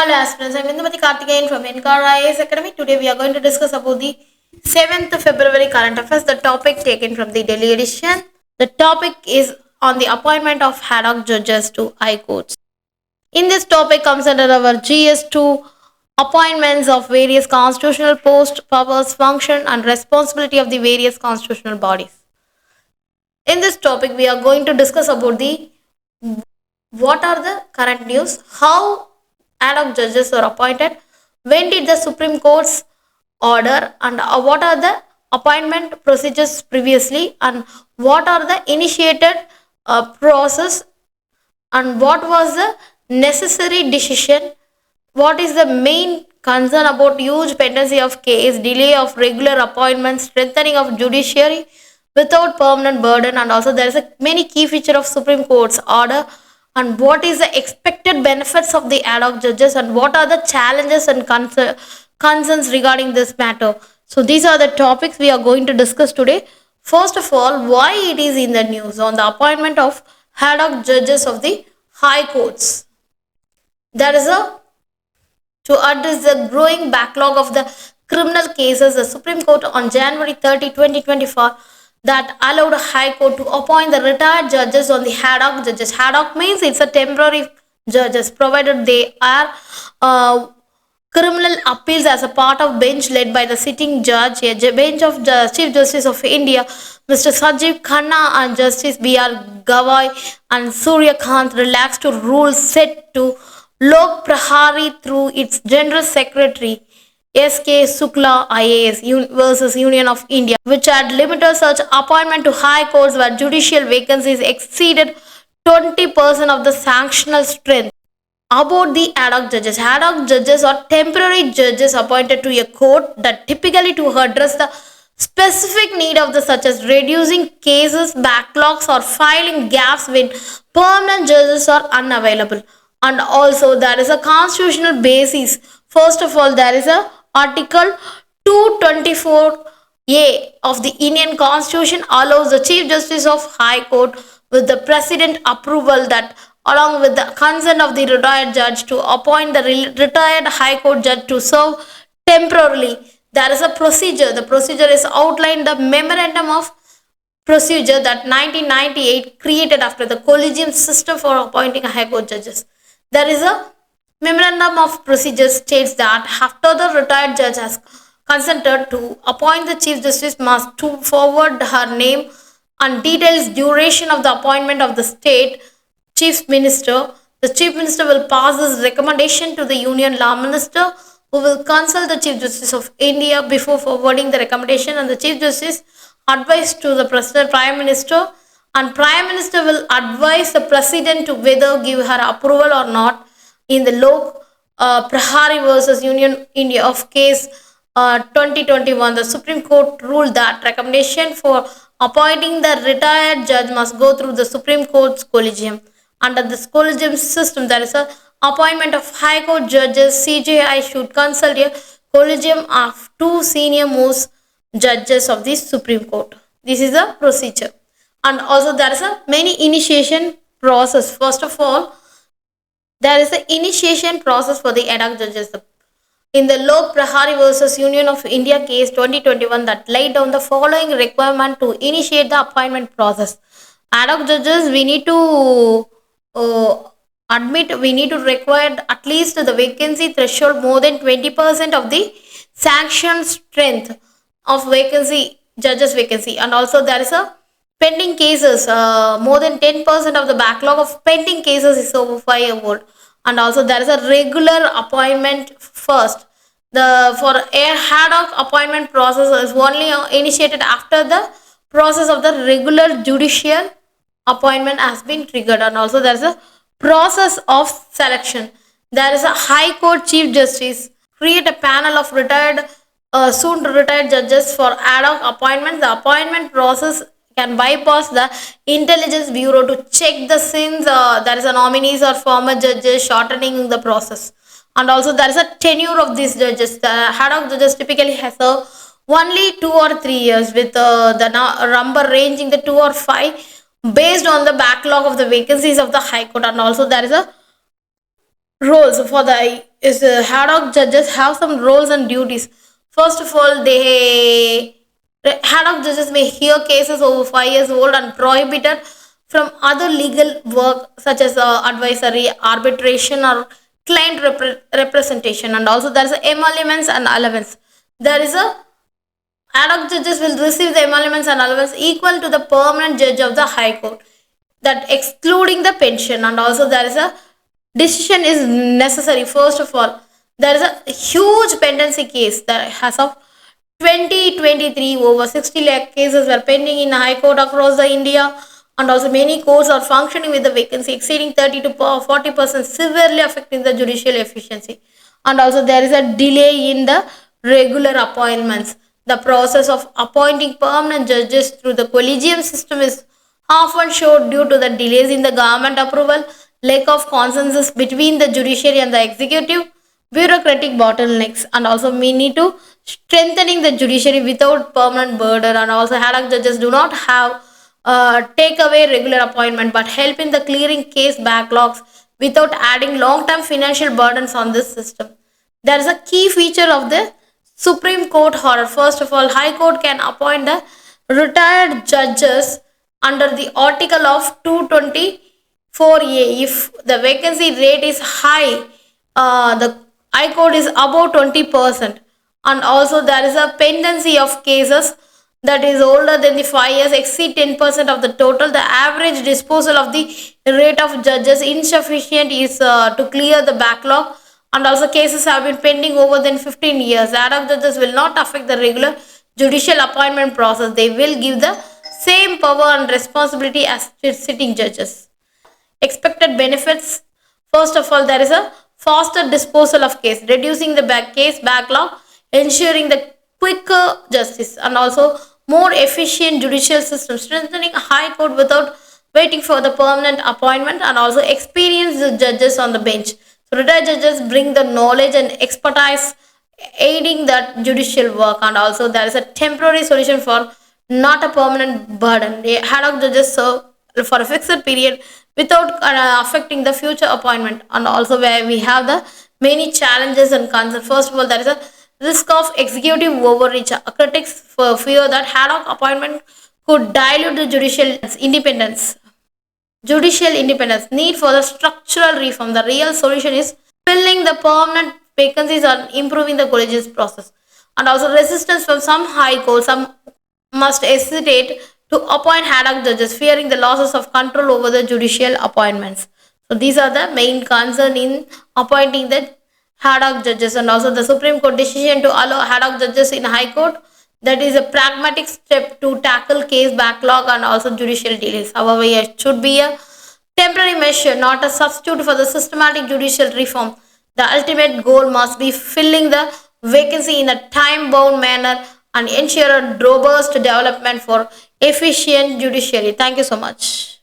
Hello aspirants, I'm Inkar from Inkar IAS Academy. Today we are going to discuss about the 7th February current affairs, the topic taken from the Delhi edition. The topic is on the appointment of Adhoc judges to high courts. In this topic comes under our GS2 appointments of various constitutional posts, powers, function and responsibility of the various constitutional bodies. In this topic we are going to discuss about the what are the current news, how ad hoc judges were appointed, when did the Supreme Court's order, and what are the appointment procedures previously, and what are the initiated process, and what was the necessary decision, what is the main concern about huge pendency of case, delay of regular appointments, strengthening of judiciary without permanent burden, and also there is a many key feature of Supreme Court's order, and what is the expected benefits of the ad hoc judges, and what are the challenges and concerns regarding this matter. So these are the topics we are going to discuss today. First of all, why it is in the news on the appointment of ad hoc judges of the high courts. There is a to address the growing backlog of the criminal cases, the Supreme Court on January 30, 2024 that allowed a High Court to appoint the retired judges on the ad hoc judges. Ad hoc means it's a temporary judges, provided they are criminal appeals as a part of bench led by the sitting judge, a bench of Chief Justice of India, Mr. Sanjeev Khanna and Justice B.R. Gavai and Surya Kant relaxed to rules set to Lok Prahari through its General Secretary S.K. Shukla IAS versus Union of India, which had limited such appointment to high courts where judicial vacancies exceeded 20% of the sanctional strength. About the ad hoc judges. Ad hoc judges are temporary judges appointed to a court that typically to address the specific need of the such as reducing cases, backlogs or filing gaps when permanent judges are unavailable. And also there is a constitutional basis. First of all, there is a article 224A of the Indian Constitution allows the Chief Justice of High Court with the President approval that along with the consent of the retired judge to appoint the retired High Court judge to serve temporarily. There is a procedure. The procedure is outlined the memorandum of procedure that 1998 created after the collegium system for appointing High Court judges. There is a memorandum of procedure states that after the retired judge has consented to appoint the Chief Justice must to forward her name and details duration of the appointment of the state Chief Minister. The Chief Minister will pass this recommendation to the Union Law Minister who will consult the Chief Justice of India before forwarding the recommendation, and the Chief Justice advise to the President Prime Minister, and Prime Minister will advise the President to whether give her approval or not. In the Lok Prahari versus Union India of case 2021, the Supreme Court ruled that recommendation for appointing the retired judge must go through the Supreme Court's collegium. Under this collegium system, there is a appointment of High Court judges. CJI should consult a collegium of two senior most judges of the Supreme Court. This is the procedure. And also there is a many initiation process. First of all, there is an initiation process for the ad hoc judges. In the Lok Prahari versus Union of India case 2021 that laid down the following requirement to initiate the appointment process. Ad hoc judges, we need to we need to require at least the vacancy threshold more than 20% of the sanction strength of vacancy, judges vacancy, and also there is a pending cases, more than 10% of the backlog of pending cases is over 5 years old, and also there is a regular appointment first. The for ad hoc appointment process is only initiated after the process of the regular judicial appointment has been triggered, and also there is a process of selection. There is a High Court Chief Justice create a panel of retired soon to retired judges for ad hoc appointments. The appointment process can bypass the intelligence bureau to check the since there is a nominees or former judges, shortening the process. And also there is a tenure of these judges. The ad hoc judges typically has only 2 or 3 years with the number ranging the 2 or 5 based on the backlog of the vacancies of the High Court. And also there is a roles for the is Haddock judges have some roles and duties. First of all, they Haddock judges may hear cases over 5 years old and prohibited from other legal work such as advisory, arbitration, or client representation. And also there is emoluments and allowance. There is a Adhoc judges will receive the emoluments and allowance equal to the permanent judge of the High Court, that excluding the pension. And also there is a decision is necessary. First of all, there is a huge pendency case that has of 2023 over 60 lakh cases were pending in High Court across the India, and also many courts are functioning with the vacancy exceeding 30 to 40%, severely affecting the judicial efficiency. And also there is a delay in the regular appointments. The process of appointing permanent judges through the collegium system is often showed due to the delays in the government approval, lack of consensus between the judiciary and the executive, bureaucratic bottlenecks, and also we need to strengthening the judiciary without permanent burden. And also Haddock judges do not have take away regular appointment but help in the clearing case backlogs without adding long-term financial burdens on this system. There is a key feature of the Supreme Court order. First of all, High Court can appoint the retired judges under the article of 224A if the vacancy rate is high. The High Court is above 20%, and also there is a pendency of cases that is older than the 5 years exceed 10% of the total. The average disposal of the rate of judges insufficient is to clear the backlog, and also cases have been pending over than 15 years. The ad hoc judges will not affect the regular judicial appointment process. They will give the same power and responsibility as sitting judges. Expected benefits. First of all, there is a faster disposal of case, reducing the case backlog, ensuring the quicker justice, and also more efficient judicial system, strengthening a high court without waiting for the permanent appointment, and also experienced judges on the bench. So retired judges bring the knowledge and expertise aiding that judicial work. And also there is a temporary solution for not a permanent burden. The ad hoc judges serve for a fixed period without affecting the future appointment. And also where we have the many challenges and concerns. First of all, there is a risk of executive overreach. Critics fear that ad hoc appointment could dilute the judicial independence. Judicial independence. Need for the structural reform. The real solution is filling the permanent vacancies and improving the collegiate process. And also resistance from some high courts. Some must hesitate to appoint ad hoc judges, fearing the losses of control over the judicial appointments. So these are the main concern in appointing the ad hoc judges. And also the Supreme Court decision to allow ad hoc judges in High Court, that is a pragmatic step to tackle case backlog and also judicial delays. However, it should be a temporary measure, not a substitute for the systematic judicial reform. The ultimate goal must be filling the vacancy in a time-bound manner and ensure a robust development for efficient judiciary. Thank you so much.